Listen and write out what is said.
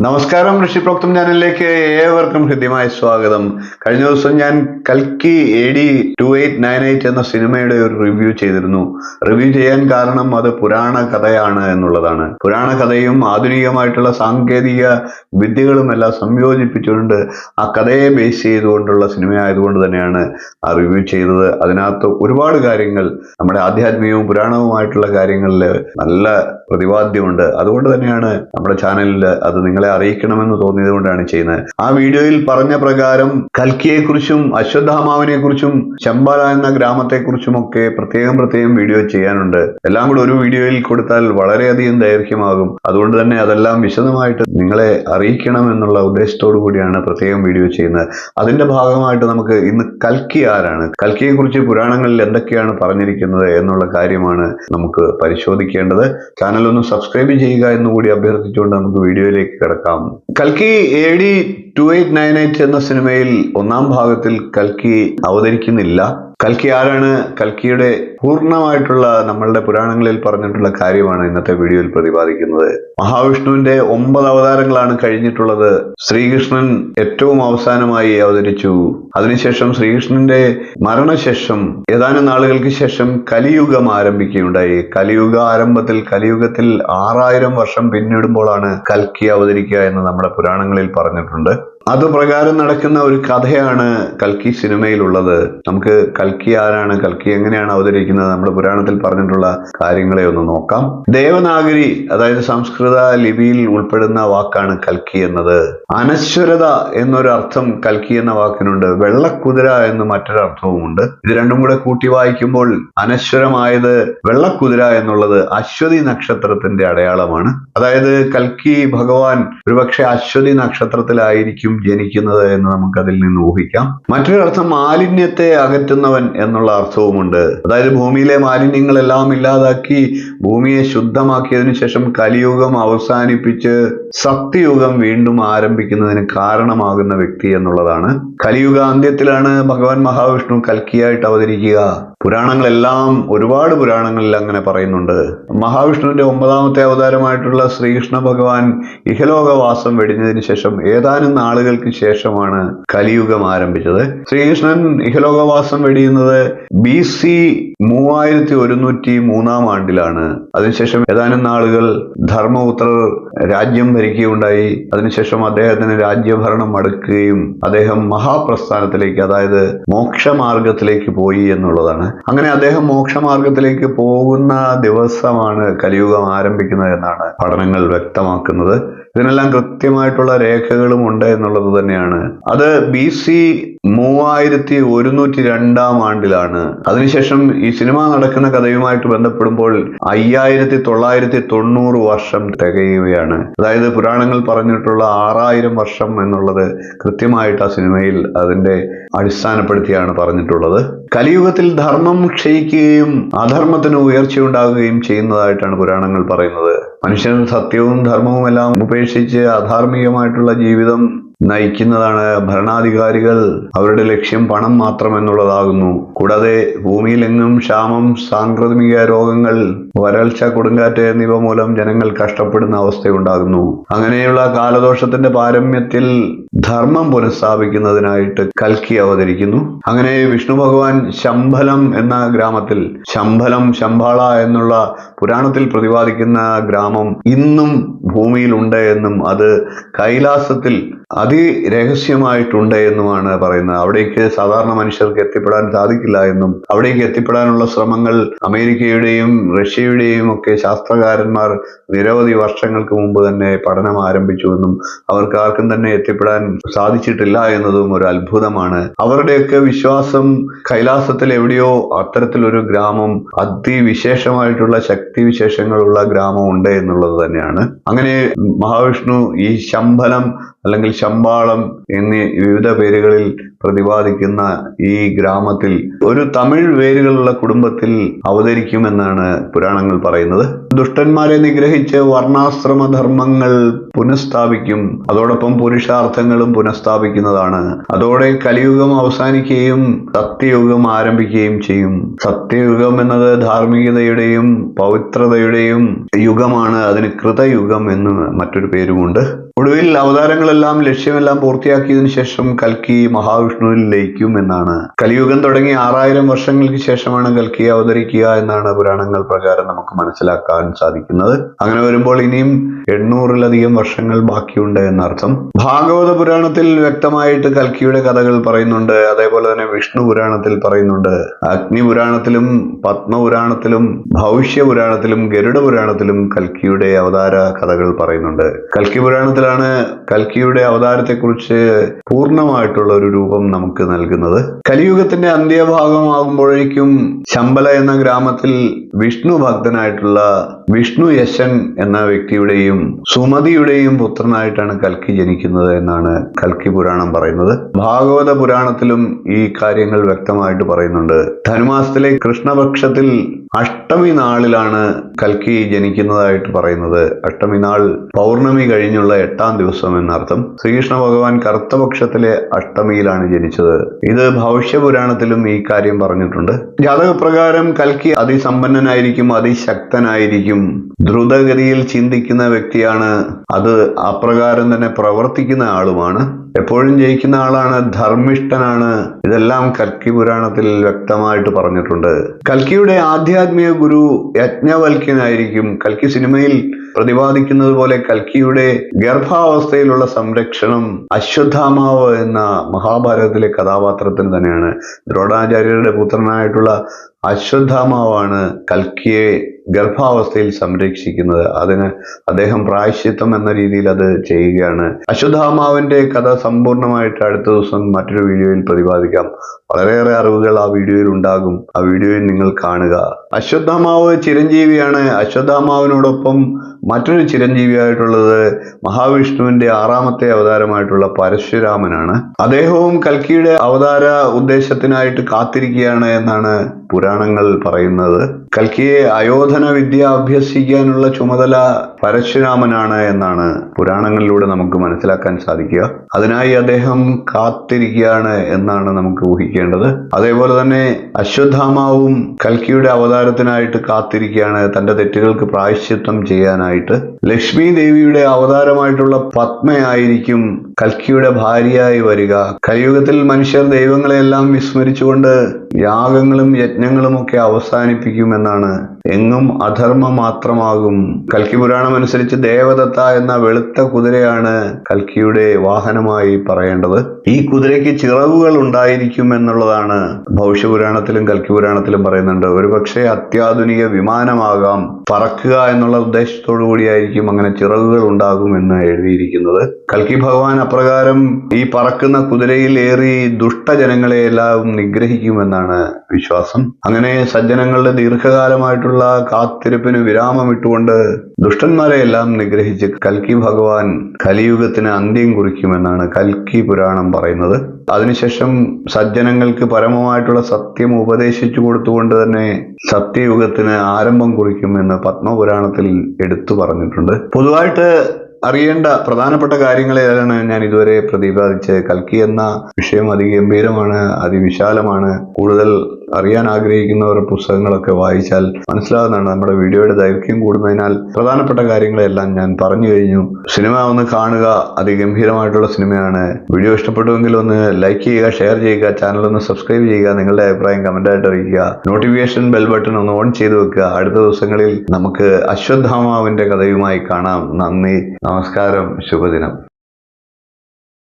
നമസ്കാരം, ഋഷിപ്രോക്തം ചാനലിലേക്ക് ഏവർക്കും ഹൃദ്യമായ സ്വാഗതം. കഴിഞ്ഞ ദിവസം ഞാൻ കൽക്കി AD 2898 എന്ന സിനിമയുടെ ഒരു റിവ്യൂ ചെയ്തിരുന്നു. റിവ്യൂ ചെയ്യാൻ കാരണം അത് പുരാണ കഥയാണ് എന്നുള്ളതാണ്. പുരാണ കഥയും ആധുനികമായിട്ടുള്ള സാങ്കേതിക വിദ്യകളും എല്ലാം സംയോജിപ്പിച്ചുകൊണ്ട് ആ കഥയെ ബേസ് ചെയ്തുകൊണ്ടുള്ള സിനിമയായതുകൊണ്ട് തന്നെയാണ് ആ റിവ്യൂ ചെയ്തത്. അതിനകത്ത് ഒരുപാട് കാര്യങ്ങൾ നമ്മുടെ ആധ്യാത്മികവും പുരാണവുമായിട്ടുള്ള കാര്യങ്ങളിൽ നല്ല പ്രതിപാദ്യമുണ്ട്. അതുകൊണ്ട് തന്നെയാണ് നമ്മുടെ ചാനലിൽ അത് നിങ്ങളെ അറിയിക്കണമെന്ന് തോന്നിയത് കൊണ്ടാണ് ചെയ്യുന്നത്. ആ വീഡിയോയിൽ പറഞ്ഞ പ്രകാരം കൽക്കിയെക്കുറിച്ചും അശ്വത്ഥാമാവിനെ കുറിച്ചും ശംബാല എന്ന ഗ്രാമത്തെക്കുറിച്ചും ഒക്കെ പ്രത്യേകം വീഡിയോ ചെയ്യാനുണ്ട്. എല്ലാം കൂടെ ഒരു വീഡിയോയിൽ കൊടുത്താൽ വളരെയധികം ദൈർഘ്യമാകും. അതുകൊണ്ട് തന്നെ അതെല്ലാം വിശദമായിട്ട് നിങ്ങളെ അറിയിക്കണം എന്നുള്ള ഉദ്ദേശത്തോടു കൂടിയാണ് പ്രത്യേകം വീഡിയോ ചെയ്യുന്നത്. അതിന്റെ ഭാഗമായിട്ട് നമുക്ക് ഇന്ന് കൽക്കി ആരാണ്, കൽക്കിയെ കുറിച്ച് പുരാണങ്ങളിൽ എന്തൊക്കെയാണ് പറഞ്ഞിരിക്കുന്നത് എന്നുള്ള കാര്യമാണ് നമുക്ക് പരിശോധിക്കേണ്ടത്. ചാനൽ ഒന്ന് സബ്സ്ക്രൈബ് ചെയ്യുക എന്നുകൂടി അഭ്യർത്ഥിച്ചുകൊണ്ട് നമുക്ക് വീഡിയോയിലേക്ക് കിടക്കാം. കൽക്കി AD 2898 എന്ന സിനിമയിൽ ഒന്നാം ഭാഗത്തിൽ കൽക്കി അവതരിക്കുന്നില്ല. കൽക്കി ആരാണ്, കൽക്കിയുടെ പൂർണ്ണമായിട്ടുള്ള നമ്മളുടെ പുരാണങ്ങളിൽ പറഞ്ഞിട്ടുള്ള കാര്യമാണ് ഇന്നത്തെ വീഡിയോയിൽ പ്രതിപാദിക്കുന്നത്. മഹാവിഷ്ണുവിന്റെ 9 അവതാരങ്ങളാണ് കഴിഞ്ഞിട്ടുള്ളത്. ശ്രീകൃഷ്ണൻ ഏറ്റവും അവസാനമായി അവതരിച്ചു. അതിനുശേഷം ശ്രീകൃഷ്ണന്റെ മരണശേഷം ഏതാനും നാളുകൾക്ക് ശേഷം കലിയുഗം ആരംഭിക്കുകയുണ്ടായി. കലിയുഗ ആരംഭത്തിൽ കലിയുഗത്തിൽ 6000 വർഷം പിന്നിടുമ്പോഴാണ് കൽക്കി അവതരിക്കുക എന്ന് നമ്മുടെ പുരാണങ്ങളിൽ പറഞ്ഞിട്ടുണ്ട്. അതുപ്രകാരം നടക്കുന്ന ഒരു കഥയാണ് കൽക്കി സിനിമയിലുള്ളത്. നമുക്ക് കൽക്കി ആരാണ്, കൽക്കി എങ്ങനെയാണ് അവതരിക്കുന്നത്, നമ്മുടെ പുരാണത്തിൽ പറഞ്ഞിട്ടുള്ള കാര്യങ്ങളെ ഒന്ന് നോക്കാം. ദേവനാഗരി അതായത് സംസ്കൃത ലിപിയിൽ ഉൾപ്പെടുന്ന വാക്കാണ് കൽക്കി എന്നത്. അനശ്വരത എന്നൊരർത്ഥം കൽക്കി എന്ന വാക്കിനുണ്ട്. വെള്ളക്കുതിര എന്ന് മറ്റൊരർത്ഥവുമുണ്ട്. ഇത് രണ്ടും കൂടെ കൂട്ടി വായിക്കുമ്പോൾ അനശ്വരമായത് വെള്ളക്കുതിര എന്നുള്ളത് അശ്വതി നക്ഷത്രത്തിന്റെ അടയാളമാണ്. അതായത് കൽക്കി ഭഗവാൻ ഒരുപക്ഷെ അശ്വതി നക്ഷത്രത്തിലായിരിക്കും ജനിക്കുന്നത് എന്ന് നമുക്ക് അതിൽ നിന്ന് ഊഹിക്കാം. മറ്റൊരർത്ഥം മാലിന്യത്തെ അകറ്റുന്നവൻ എന്നുള്ള അർത്ഥവുമുണ്ട്. അതായത് ഭൂമിയിലെ മാലിന്യങ്ങളെല്ലാം ഇല്ലാതാക്കി ഭൂമിയെ ശുദ്ധമാക്കിയതിനു ശേഷം കലിയുഗം അവസാനിപ്പിച്ച് സത്യയുഗം വീണ്ടും ആരംഭിക്കുന്നതിന് കാരണമാകുന്ന വ്യക്തി എന്നുള്ളതാണ്. കലിയുഗാന്ത്യത്തിലാണ് ഭഗവാൻ മഹാവിഷ്ണു കൽക്കിയായിട്ട് അവതരിക്കുക. പുരാണങ്ങളെല്ലാം ഒരുപാട് പുരാണങ്ങളിൽ അങ്ങനെ പറയുന്നുണ്ട്. മഹാവിഷ്ണുവിന്റെ 9ാമത്തെ അവതാരമായിട്ടുള്ള ശ്രീകൃഷ്ണ ഭഗവാൻ ഇഹലോകവാസം വെടിഞ്ഞതിന് ശേഷം ഏതാനും നാളുകൾക്ക് ശേഷമാണ് കലിയുഗം ആരംഭിച്ചത്. ശ്രീകൃഷ്ണൻ ഇഹലോകവാസം വെടിയുന്നത് BC 3103 ആണ്ടിലാണ്. അതിനുശേഷം ഏതാനും നാളുകൾ ധർമ്മപുത്രർ രാജ്യം ഭരിക്കുകയുണ്ടായി. അതിനുശേഷം അദ്ദേഹത്തിന് രാജ്യഭരണം മടുക്കുകയും അദ്ദേഹം മഹാപ്രസ്ഥാനത്തിലേക്ക്, അതായത് മോക്ഷമാർഗത്തിലേക്ക് പോയി എന്നുള്ളതാണ്. അങ്ങനെ അദ്ദേഹം മോക്ഷമാർഗത്തിലേക്ക് പോകുന്ന ദിവസമാണ് കലിയുഗം ആരംഭിക്കുന്നത് എന്നാണ് പഠനങ്ങൾ വ്യക്തമാക്കുന്നത്. ഇതിനെല്ലാം കൃത്യമായിട്ടുള്ള രേഖകളും ഉണ്ട് എന്നുള്ളത് തന്നെയാണ്. അത് BC 3102 ആണ്ടിലാണ്. അതിനുശേഷം ഈ സിനിമ നടക്കുന്ന കഥയുമായിട്ട് ബന്ധപ്പെടുമ്പോൾ 5990 വർഷം തികയുകയാണ്. അതായത് പുരാണങ്ങൾ പറഞ്ഞിട്ടുള്ള 6000 വർഷം എന്നുള്ളത് കൃത്യമായിട്ട് ആ സിനിമയിൽ അതിന്റെ അടിസ്ഥാനപ്പെടുത്തിയാണ് പറഞ്ഞിട്ടുള്ളത്. കലിയുഗത്തിൽ ധർമ്മം ക്ഷയിക്കുകയും അധർമ്മത്തിന് ഉയർച്ചയുണ്ടാകുകയും ചെയ്യുന്നതായിട്ടാണ് പുരാണങ്ങൾ പറയുന്നത്. മനുഷ്യൻ സത്യവും ധർമ്മവും എല്ലാം ഉപേക്ഷിച്ച് അധാർമികമായിട്ടുള്ള ജീവിതം നയിക്കുന്നതാണ് ഭരണാധികാരികൾ. അവരുടെ ലക്ഷ്യം പണം മാത്രം എന്നുള്ളതാകുന്നു. കൂടാതെ ഭൂമിയിലെങ്ങും ക്ഷാമം, സാംക്രമിക രോഗങ്ങൾ, വരൾച്ച, കൊടുങ്കാറ്റ് എന്നിവ മൂലം ജനങ്ങൾ കഷ്ടപ്പെടുന്ന അവസ്ഥയുണ്ടാകുന്നു. അങ്ങനെയുള്ള കാലദോഷത്തിന്റെ പാരമ്യത്തിൽ ധർമ്മം പുനഃസ്ഥാപിക്കുന്നതിനായിട്ട് കൽക്കി അവതരിക്കുന്നു. അങ്ങനെ വിഷ്ണു ഭഗവാൻ ശംഭലം എന്ന ഗ്രാമത്തിൽ, ശംബാള എന്നുള്ള പുരാണത്തിൽ പ്രതിപാദിക്കുന്ന ഗ്രാമം ഇന്നും ഭൂമിയിലുണ്ട് എന്നും അത് കൈലാസത്തിൽ അതിരഹസ്യമായിട്ടുണ്ട് എന്നുമാണ് പറയുന്നത്. അവിടേക്ക് സാധാരണ മനുഷ്യർക്ക് എത്തിപ്പെടാൻ സാധിക്കില്ല എന്നും അവിടേക്ക് എത്തിപ്പെടാനുള്ള ശ്രമങ്ങൾ അമേരിക്കയുടെയും റഷ്യയുടെയും ഒക്കെ ശാസ്ത്രകാരന്മാർ നിരവധി വർഷങ്ങൾക്ക് മുമ്പ് തന്നെ പഠനം ആരംഭിച്ചുവെന്നും അവർക്ക് ആർക്കും തന്നെ എത്തിപ്പെടാൻ സാധിച്ചിട്ടില്ല എന്നതും ഒരു അത്ഭുതമാണ്. അവരുടെയൊക്കെ വിശ്വാസം കൈലാസത്തിൽ എവിടെയോ അത്തരത്തിലൊരു ഗ്രാമം, അതിവിശേഷമായിട്ടുള്ള ശക്തിവിശേഷങ്ങളുള്ള ഗ്രാമം ഉണ്ട് എന്നുള്ളത് തന്നെയാണ്. അങ്ങനെ മഹാവിഷ്ണു ഈ ശംഭലം അല്ലെങ്കിൽ ശംബാളം എന്നീ വിവിധ പേരുകളിൽ പ്രതിപാദിക്കുന്ന ഈ ഗ്രാമത്തിൽ ഒരു തമിഴ് വേരുകളുള്ള കുടുംബത്തിൽ അവതരിക്കുമെന്നാണ് പുരാണങ്ങൾ പറയുന്നത്. ദുഷ്ടന്മാരെ നിഗ്രഹിച്ച് വർണ്ണാശ്രമ ധർമ്മങ്ങൾ പുനഃസ്ഥാപിക്കും. അതോടൊപ്പം പുരുഷാർത്ഥങ്ങളും പുനഃസ്ഥാപിക്കുന്നതാണ്. അതോടെ കലിയുഗം അവസാനിക്കുകയും സത്യയുഗം ആരംഭിക്കുകയും ചെയ്യും. സത്യയുഗം എന്നത് ധാർമ്മികതയുടെയും പവിത്രതയുടെയും യുഗമാണ്. അതിന് കൃതയുഗം എന്ന് മറ്റൊരു പേരുമുണ്ട്. ഒടുവിൽ അവതാരങ്ങളെല്ലാം ലക്ഷ്യമെല്ലാം പൂർത്തിയാക്കിയതിനു ശേഷം കൽക്കി മഹാവിഷ്ണുവിൽ ലയിക്കും എന്നാണ്. കലിയുഗം തുടങ്ങി 6000 വർഷങ്ങൾക്ക് ശേഷമാണ് കൽക്കി അവതരിക്കുക എന്നാണ് പുരാണങ്ങൾ പ്രകാരം നമുക്ക് മനസ്സിലാക്കാൻ സാധിക്കുന്നത്. അങ്ങനെ വരുമ്പോൾ ഇനിയും 800-ലധികം വർഷങ്ങൾ ബാക്കിയുണ്ട് എന്നർത്ഥം. ഭാഗവത പുരാണത്തിൽ വ്യക്തമായിട്ട് കൽക്കിയുടെ കഥകൾ പറയുന്നുണ്ട്. അതേപോലെ തന്നെ വിഷ്ണു പുരാണത്തിൽ പറയുന്നുണ്ട്. അഗ്നി പുരാണത്തിലും പത്മപുരാണത്തിലും ഭവിഷ്യ പുരാണത്തിലും ഗരുഡ പുരാണത്തിലും കൽക്കിയുടെ അവതാര കഥകൾ പറയുന്നുണ്ട്. കൽക്കി പുരാണത്തിലാണ് കൽക്കിയുടെ അവതാരത്തെക്കുറിച്ച് പൂർണ്ണമായിട്ടുള്ള ഒരു രൂപം നമുക്ക് നൽകുന്നത്. കലിയുഗത്തിന്റെ അന്ത്യഭാഗമാകുമ്പോഴേക്കും ശമ്പല എന്ന ഗ്രാമത്തിൽ വിഷ്ണു ഭക്തനായിട്ടുള്ള വിഷ്ണു യശൻ എന്ന വ്യക്തിയുടെയും സുമതിയുടെയും പുത്രനായിട്ടാണ് കൽക്കി ജനിക്കുന്നത് എന്നാണ് കൽക്കി പുരാണം പറയുന്നത്. ഭാഗവത പുരാണത്തിലും ഈ കാര്യങ്ങൾ വ്യക്തമായിട്ട് പറയുന്നുണ്ട്. ധനുമാസത്തിലെ കൃഷ്ണപക്ഷത്തിൽ അഷ്ടമി നാളിലാണ് കൽക്കി ജനിക്കുന്നതായിട്ട് പറയുന്നത്. അഷ്ടമി നാൾ പൗർണമി കഴിഞ്ഞുള്ള 8ാം ദിവസം എന്നർത്ഥം. ശ്രീകൃഷ്ണ ഭഗവാൻ കറുത്തപക്ഷത്തിലെ അഷ്ടമിയിലാണ് ജനിച്ചത്. ഇത് ഭവിഷ്യ പുരാണത്തിലും ഈ കാര്യം പറഞ്ഞിട്ടുണ്ട്. ജാതകപ്രകാരം കൽക്കി അതിസമ്പന്നനായിരിക്കും, അതിശക്തനായിരിക്കും, ദ്രുതഗതിയിൽ ചിന്തിക്കുന്ന വ്യക്തിയാണ്. അത് അപ്രകാരം തന്നെ പ്രവർത്തിക്കുന്ന ആളുമാണ്. എപ്പോഴും ജയിക്കുന്ന ആളാണ്, ധർമ്മിഷ്ഠനാണ്. ഇതെല്ലാം കൽക്കി പുരാണത്തിൽ വ്യക്തമായിട്ട് പറഞ്ഞിട്ടുണ്ട്. കൽക്കിയുടെ ആധ്യാത്മിക ഗുരു യജ്ഞവൽക്യനായിരിക്കും. കൽക്കി സിനിമയിൽ പ്രതിപാദിക്കുന്നത് പോലെ കൽക്കിയുടെ ഗർഭാവസ്ഥയിലുള്ള സംരക്ഷണം അശ്വത്ഥാമാവ് എന്ന മഹാഭാരതത്തിലെ കഥാപാത്രത്തിന് തന്നെയാണ്. ദ്രോണാചാര്യരുടെ പുത്രനായിട്ടുള്ള അശ്വത്ഥാമാവാണ് കൽക്കിയെ ഗർഭാവസ്ഥയിൽ സംരക്ഷിക്കുന്നത്. അതിന് അദ്ദേഹം പ്രായശ്ചിത്തം എന്ന രീതിയിൽ അത് ചെയ്യുകയാണ്. അശ്വത്ഥാമാവിന്റെ കഥ സമ്പൂർണ്ണമായിട്ട് അടുത്ത ദിവസം മറ്റൊരു വീഡിയോയിൽ പ്രതിപാദിക്കാം. വളരെയേറെ അറിവുകൾ ആ വീഡിയോയിൽ ഉണ്ടാകും. ആ വീഡിയോയിൽ നിങ്ങൾ കാണുക. അശ്വത്ഥാമാവ് ചിരഞ്ജീവിയാണ്. അശ്വത്ഥാമാവിനോടൊപ്പം മറ്റൊരു ചിരഞ്ജീവിയായിട്ടുള്ളത് മഹാവിഷ്ണുവിന്റെ 6ാമത്തെ അവതാരമായിട്ടുള്ള പരശുരാമനാണ്. അദ്ദേഹവും കൽക്കിയുടെ അവതാര ഉദ്ദേശത്തിനായിട്ട് കാത്തിരിക്കുകയാണ് എന്നാണ് പുരാണങ്ങൾ പറയുന്നത്. കൽക്കിയെ അയോധന വിദ്യ അഭ്യസിക്കാനുള്ള ചുമതല പരശുരാമനാണ് എന്നാണ് പുരാണങ്ങളിലൂടെ നമുക്ക് മനസ്സിലാക്കാൻ സാധിക്കുക. അതിനായി അദ്ദേഹം കാത്തിരിക്കുകയാണ് എന്നാണ് നമുക്ക് ഊഹിക്കേണ്ടത്. അതേപോലെ തന്നെ അശ്വത്ഥാമാവും കൽക്കിയുടെ അവതാരത്തിനായിട്ട് കാത്തിരിക്കുകയാണ്, തന്റെ തെറ്റുകൾക്ക് പ്രായശ്ചിത്തം ചെയ്യാനായിട്ട്. ലക്ഷ്മി ദേവിയുടെ അവതാരമായിട്ടുള്ള പത്മയായിരിക്കും കൽക്കിയുടെ ഭാര്യയായി വരിക. കലിയുഗത്തിൽ മനുഷ്യർ ദൈവങ്ങളെയെല്ലാം വിസ്മരിച്ചുകൊണ്ട് യാഗങ്ങളും യജ്ഞങ്ങളും ഒക്കെ അവസാനിപ്പിക്കുമെന്നാണ്. എങ്ങും അധർമ്മം മാത്രമാകും. കൽക്കി പുരാണം അനുസരിച്ച് ദേവദത്ത എന്ന വെളുത്ത കുതിരയാണ് കൽക്കിയുടെ വാഹനമായി പറയേണ്ടത്. ഈ കുതിരയ്ക്ക് ചിറകുകൾ ഉണ്ടായിരിക്കും എന്നുള്ളതാണ് ഭവിഷ്യപുരാണത്തിലും കൽക്കി പുരാണത്തിലും പറയുന്നുണ്ട്. ഒരുപക്ഷെ അത്യാധുനിക വിമാനമാകാം, പറക്കുക എന്നുള്ള ഉദ്ദേശത്തോടു കൂടിയായിരിക്കും അങ്ങനെ ചിറകുകൾ ഉണ്ടാകും എന്ന് എഴുതിയിരിക്കുന്നത്. കൽക്കി ഭഗവാൻ അപ്രകാരം ഈ പറക്കുന്ന കുതിരയിൽ ഏറി ദുഷ്ടജനങ്ങളെ എല്ലാം നിഗ്രഹിക്കുമെന്നാണ് വിശ്വാസം. അങ്ങനെ സജ്ജനങ്ങളുടെ ദീർഘകാലമായിട്ടുള്ള കാത്തിരിപ്പിന് വിരാമമിട്ടുകൊണ്ട് ദുഷ്ടന്മാരെ എല്ലാം നിഗ്രഹിച്ച് കൽക്കി ഭഗവാൻ കലിയുഗത്തിന് അന്ത്യം കുറിക്കുമെന്നാണ് കൽക്കി പുരാണം പറയുന്നത്. അതിനുശേഷം സജ്ജനങ്ങൾക്ക് പരമമായിട്ടുള്ള സത്യം ഉപദേശിച്ചു കൊടുത്തുകൊണ്ട് തന്നെ സത്യയുഗത്തിന് ആരംഭം കുറിക്കുമെന്ന് പത്മപുരാണത്തിൽ എടുത്തു പറഞ്ഞിട്ടുണ്ട്. പൊതുവായിട്ട് അറിയേണ്ട പ്രധാനപ്പെട്ട കാര്യങ്ങളെയാണ് ഞാൻ ഇതുവരെ പ്രതിപാദിച്ചത്. കൽക്കി എന്ന വിഷയം അതിഗംഭീരമാണ്, അതിവിശാലമാണ്. കൂടുതൽ അറിയാൻ ആഗ്രഹിക്കുന്നവർ പുസ്തകങ്ങളൊക്കെ വായിച്ചാൽ മനസ്സിലാവുന്നതാണ്. നമ്മുടെ വീഡിയോയുടെ ദൈർഘ്യം കൂടുന്നതിനാൽ പ്രധാനപ്പെട്ട കാര്യങ്ങളെല്ലാം ഞാൻ പറഞ്ഞു കഴിഞ്ഞു. സിനിമ ഒന്ന് കാണുക, അതിഗംഭീരമായിട്ടുള്ള സിനിമയാണ്. വീഡിയോ ഇഷ്ടപ്പെട്ടുവെങ്കിൽ ഒന്ന് ലൈക്ക് ചെയ്യുക, ഷെയർ ചെയ്യുക, ചാനൽ ഒന്ന് സബ്സ്ക്രൈബ് ചെയ്യുക, നിങ്ങളുടെ അഭിപ്രായം കമന്റായിട്ട് അറിയിക്കുക, നോട്ടിഫിക്കേഷൻ ബെൽ ബട്ടൺ ഒന്ന് ഓൺ ചെയ്ത് വെക്കുക. അടുത്ത ദിവസങ്ങളിൽ നമുക്ക് അശ്വത്ഥാമാവിന്റെ കഥയുമായി കാണാം. നന്ദി, നമസ്കാരം, ശുഭദിനം.